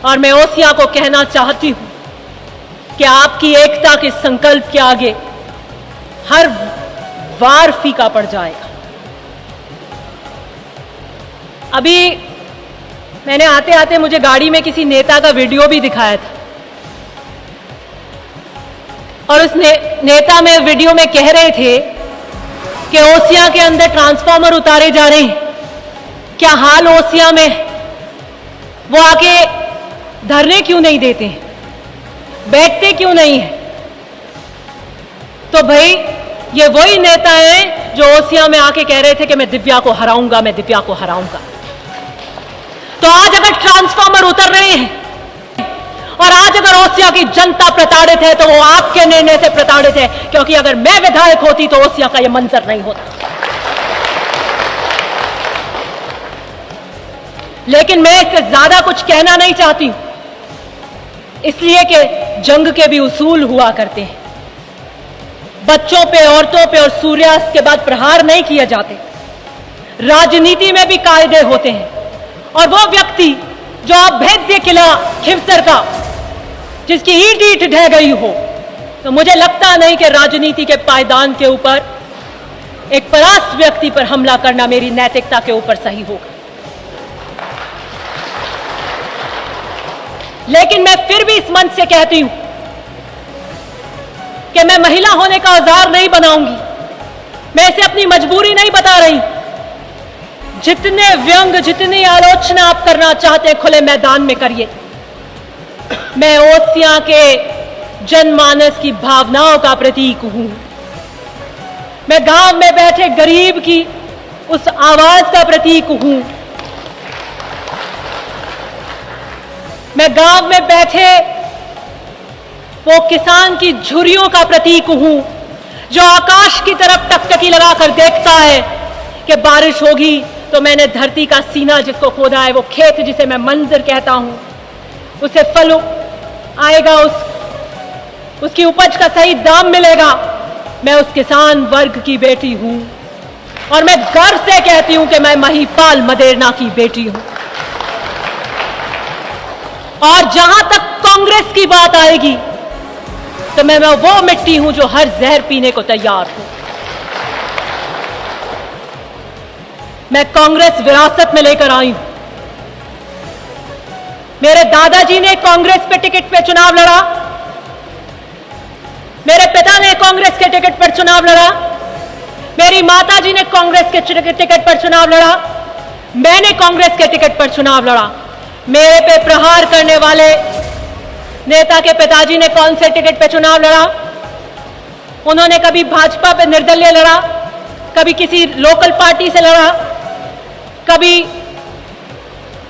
और मैं ओसियां को कहना चाहती हूं कि आपकी एकता के संकल्प के आगे हर वार फीका पड़ जाएगा। अभी मैंने आते आते मुझे गाड़ी में किसी नेता का वीडियो भी दिखाया था और उस नेता में वीडियो में कह रहे थे कि ओसियां के अंदर ट्रांसफार्मर उतारे जा रहे हैं। क्या हाल ओसियां में, वो आके धरने क्यों नहीं देते हैं, बैठते क्यों नहीं है? तो भाई ये वही नेता हैं जो ओसियां में आके कह रहे थे कि मैं दिव्या को हराऊंगा, मैं दिव्या को हराऊंगा। तो आज अगर ट्रांसफार्मर उतर रहे हैं और आज अगर ओसियां की जनता प्रताड़ित है तो वो आपके निर्णय से प्रताड़ित है, क्योंकि अगर मैं विधायक होती तो ओसियां का ये मंजर नहीं होता। लेकिन मैं इससे ज्यादा कुछ कहना नहीं चाहती, इसलिए कि जंग के भी उसूल हुआ करते हैं। बच्चों पे, औरतों पे और सूर्यास्त के बाद प्रहार नहीं किए जाते। राजनीति में भी कायदे होते हैं। और वो व्यक्ति जो अभेद्य किला खिवसर का, जिसकी ईंट ईंट ढह गई हो, तो मुझे लगता नहीं कि राजनीति के पायदान के ऊपर एक परास्त व्यक्ति पर हमला करना मेरी नैतिकता के ऊपर सही होगा। लेकिन मैं फिर भी इस मंच से कहती हूं कि मैं महिला होने का औजार नहीं बनाऊंगी। मैं इसे अपनी मजबूरी नहीं बता रही। जितने व्यंग, जितनी आलोचना आप करना चाहते हैं खुले मैदान में करिए। मैं ओसियां के जनमानस की भावनाओं का प्रतीक हूं। मैं गांव में बैठे गरीब की उस आवाज का प्रतीक हूं। मैं गांव में बैठे वो किसान की झुर्रियों का प्रतीक हूं जो आकाश की तरफ टकटकी लगाकर देखता है कि बारिश होगी तो मैंने धरती का सीना जिसको खोदा है, वो खेत जिसे मैं मंजर कहता हूं, उसे फल आएगा, उसकी उपज का सही दाम मिलेगा। मैं उस किसान वर्ग की बेटी हूं और मैं गर्व से कहती हूं कि मैं महिपाल मदेरना की बेटी हूं। और जहां तक कांग्रेस की बात आएगी तो मैं वो मिट्टी हूं जो हर जहर पीने को तैयार हूं। मैं कांग्रेस विरासत में लेकर आई हूं। मेरे दादाजी ने कांग्रेस पे टिकट पे चुनाव लड़ा, मेरे पिता ने कांग्रेस के टिकट पर चुनाव लड़ा, मेरी माताजी ने कांग्रेस के टिकट पर चुनाव लड़ा, मैंने कांग्रेस के टिकट पर चुनाव लड़ा। मेरे पे प्रहार करने वाले नेता के पिताजी ने कौन से टिकट पे चुनाव लड़ा? उन्होंने कभी भाजपा पे निर्दलीय लड़ा, कभी किसी लोकल पार्टी से लड़ा, कभी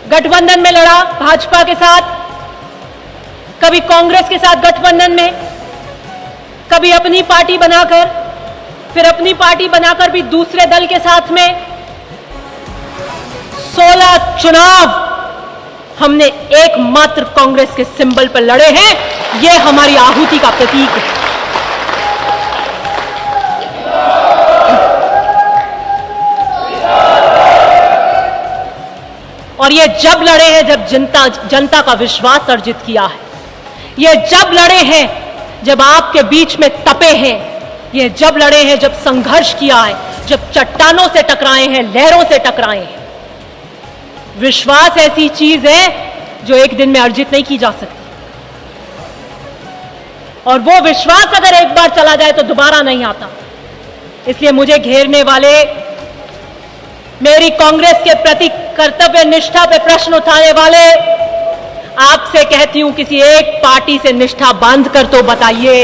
गठबंधन में लड़ा भाजपा के साथ, कभी कांग्रेस के साथ गठबंधन में, कभी अपनी पार्टी बनाकर, फिर अपनी पार्टी बनाकर भी दूसरे दल के साथ में। 16 चुनाव हमने एकमात्र कांग्रेस के सिंबल पर लड़े हैं। यह हमारी आहुति का प्रतीक है। और ये जब लड़े हैं जब जनता का विश्वास अर्जित किया है। ये जब लड़े हैं जब आपके बीच में तपे हैं। ये जब लड़े हैं जब संघर्ष किया है, जब चट्टानों से टकराए हैं, लहरों से टकराए हैं। विश्वास ऐसी चीज है जो एक दिन में अर्जित नहीं की जा सकती। और वो विश्वास अगर एक बार चला जाए तो दोबारा नहीं आता। इसलिए मुझे घेरने वाले, मेरी कांग्रेस के प्रति कर्तव्य निष्ठा पे प्रश्न उठाने वाले, आपसे कहती हूं किसी एक पार्टी से निष्ठा बांध कर तो बताइए।